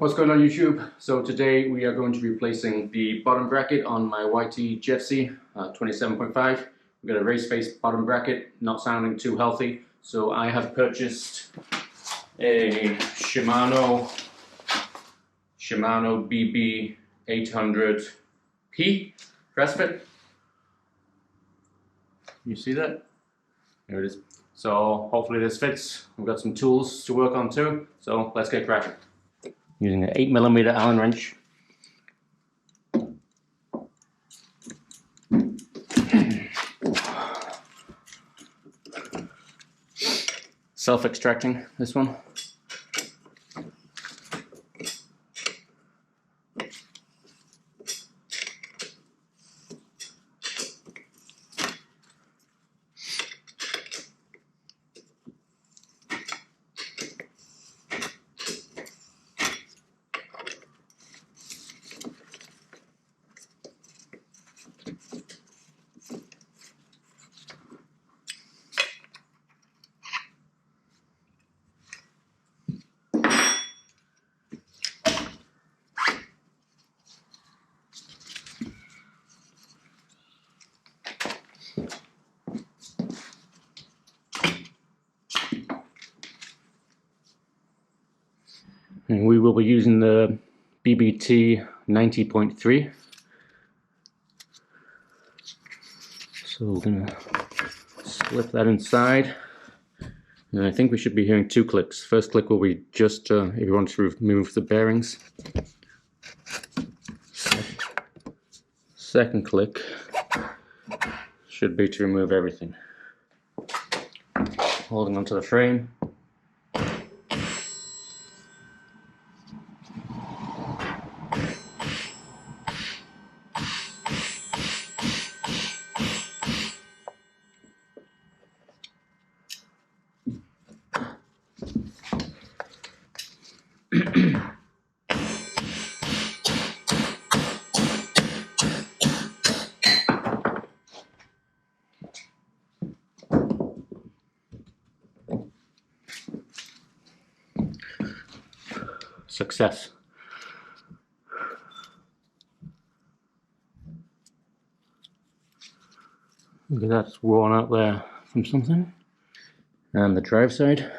What's going on YouTube? So today we are going to be replacing the bottom bracket on my YT Jeffsy 27.5. We've got a race face bottom bracket, not sounding too healthy. So I have purchased a SHIMANO BB-MT800-P press fit. You see that? There it is. So hopefully this fits. We've got some tools to work on too. So let's get cracking. Using an 8mm Allen wrench. Self-extracting this one. And we will be using the BBT 90.3. So we're going to slip that inside. And I think we should be hearing two clicks. First click will be just if you want to remove the bearings. Second click should be to remove everything. Holding onto the frame. Success. Look at that, it's worn out there from something. And the drive side.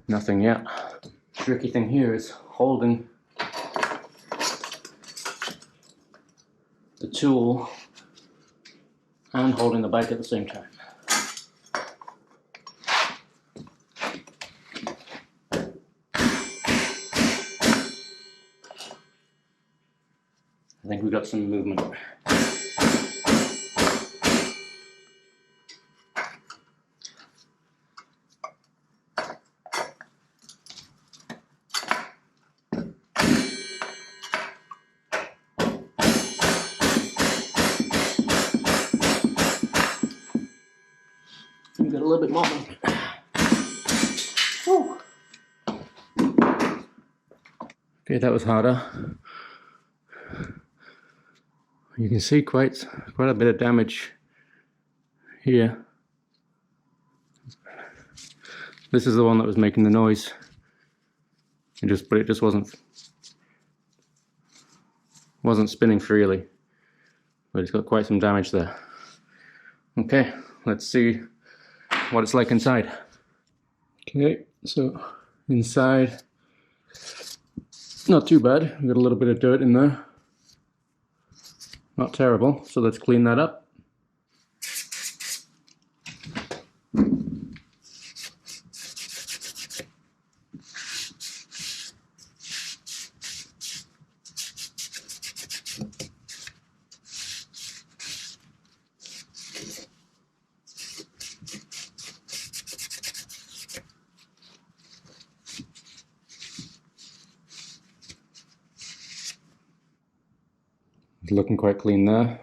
Nothing yet. Tricky thing here is holding the tool and holding the bike at the same time. I think we got some movement. Got a little bit more. Woo. Okay, that was harder. You can see quite a bit of damage here. This is the one that was making the noise. But it just wasn't spinning freely. But it's got quite some damage there. Okay, let's see what it's like inside. Okay, so inside, not too bad. We've got a little bit of dirt in there. Not terrible, so let's clean that up. looking quite clean there.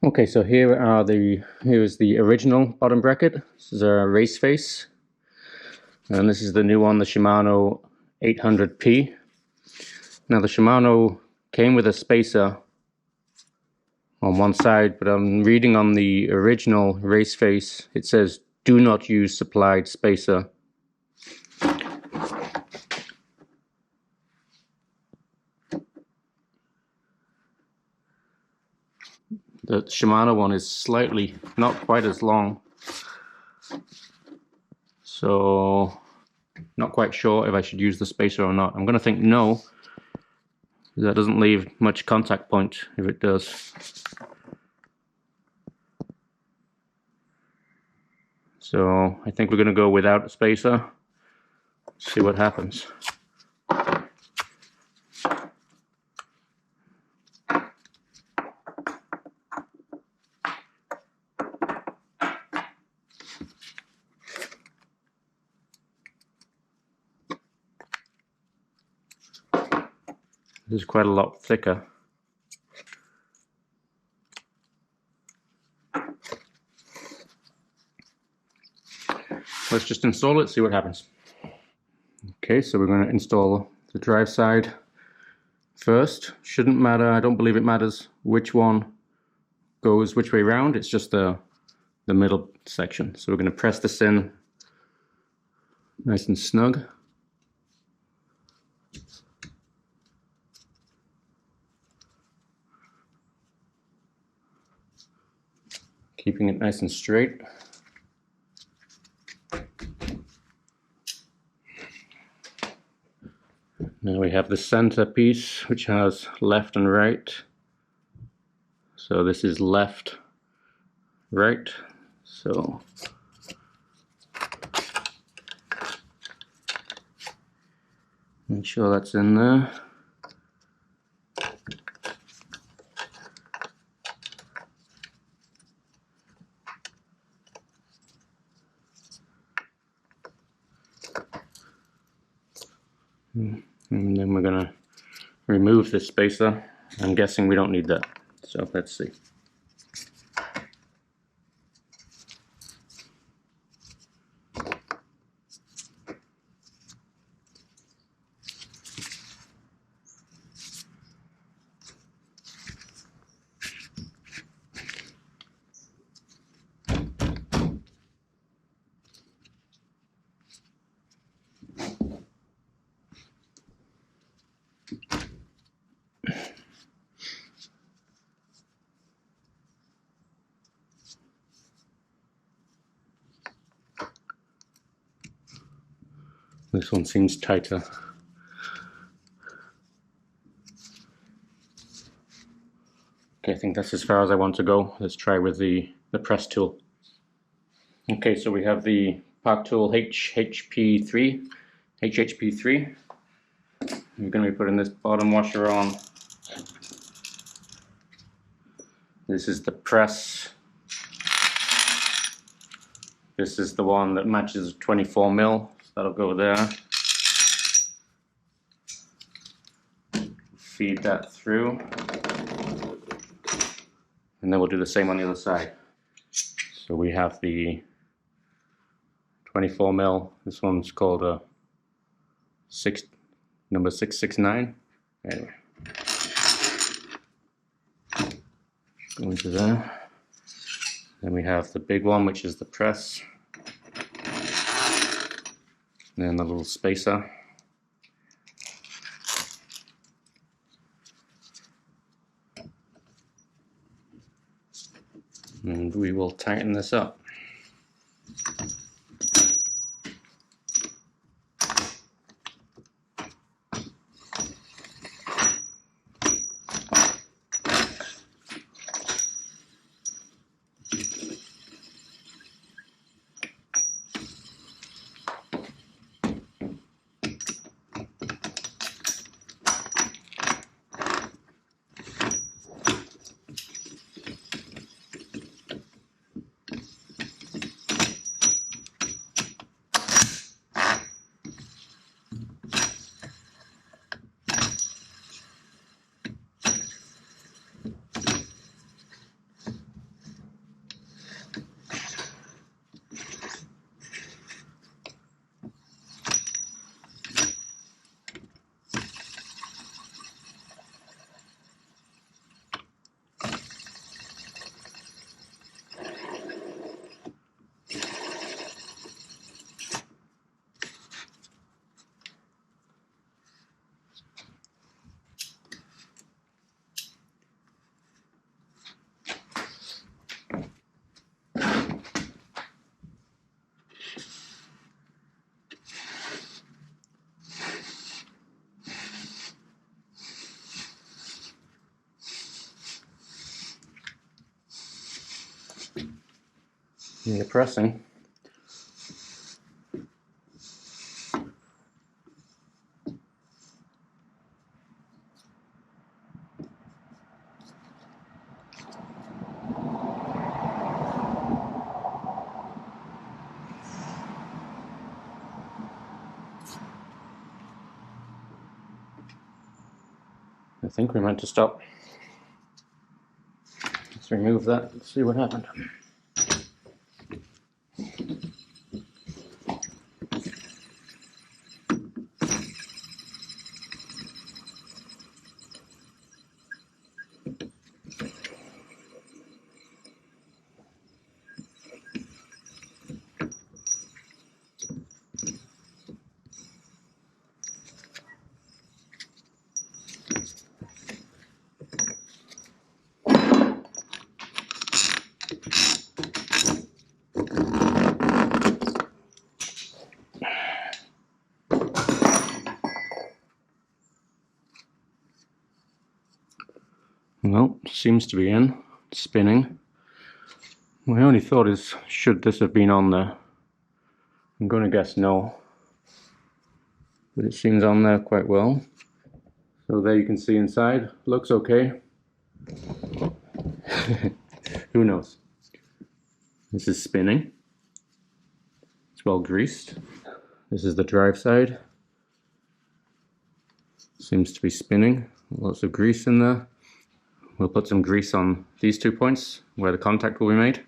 Okay, so here's the original bottom bracket. This is a race face, and this is the new one, the Shimano 800-P. Now the Shimano came with a spacer on one side, but I'm reading on the original race face, it says do not use supplied spacer. The Shimano one is slightly, not quite as long, so not quite sure if I should use the spacer or not. I'm going to think no, because that doesn't leave much contact point if it does. So I think we're going to go without a spacer, see what happens. This is quite a lot thicker. Let's just install it, see what happens. Okay, so we're going to install the drive side first. Shouldn't matter, I don't believe it matters which one goes which way around, it's just the middle section. So we're going to press this in nice and snug. Keeping it nice and straight. Now we have the center piece, which has left and right. So this is left, right. So make sure that's in there. And then we're going to remove this spacer. I'm guessing we don't need that. So let's see. This one seems tighter. Okay, I think that's as far as I want to go. Let's try with the press tool. Okay, so we have the Park Tool HHP3. We're going to be putting this bottom washer on. This is the press. This is the one that matches 24mm. That'll go there. Feed that through. And then we'll do the same on the other side. So we have the 24mm. This one's called a number 669. Anyway. Go into there. Then we have the big one, which is the press. And then the little spacer. And we will tighten this up. and you're pressing, I think we meant to stop. Let's remove that and see what happened. Well, seems to be in, spinning. My only thought is, should this have been on there? I'm going to guess no, but it seems on there quite well. So there you can see inside, looks okay. Who knows? This is spinning. It's well greased. This is the drive side. Seems to be spinning. Lots of grease in there. We'll put some grease on these 2 points where the contact will be made.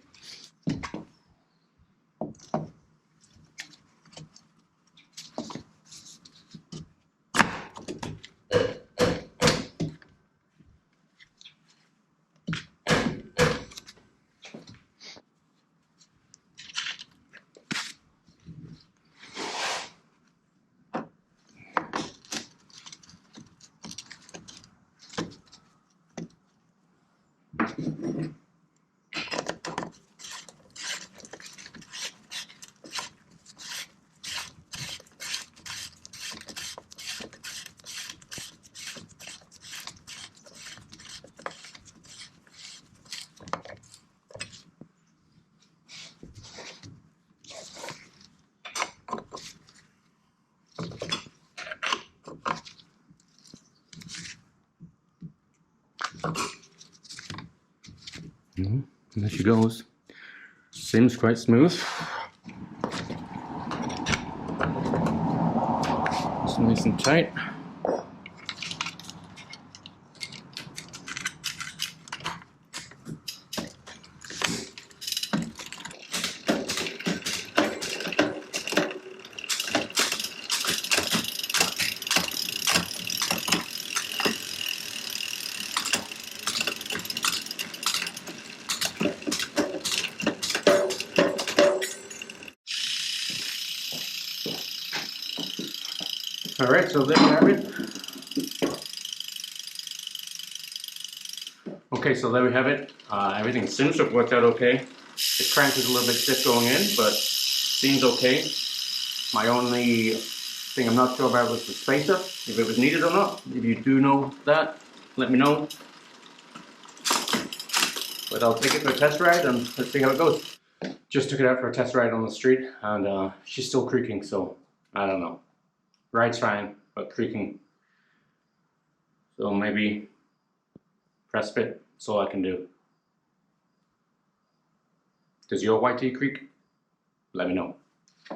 And there she goes. Seems quite smooth. It's nice and tight. Alright, so there you have it. Okay, so there we have it. Everything seems to have worked out okay. The crank is a little bit stiff going in, but seems okay. My only thing I'm not sure about was the spacer, if it was needed or not. If you do know that, let me know. But I'll take it for a test ride and let's see how it goes. Just took it out for a test ride on the street and she's still creaking, so I don't know. Ride's fine, but creaking. So maybe press fit, that's all I can do. Does your YT creak? Let me know.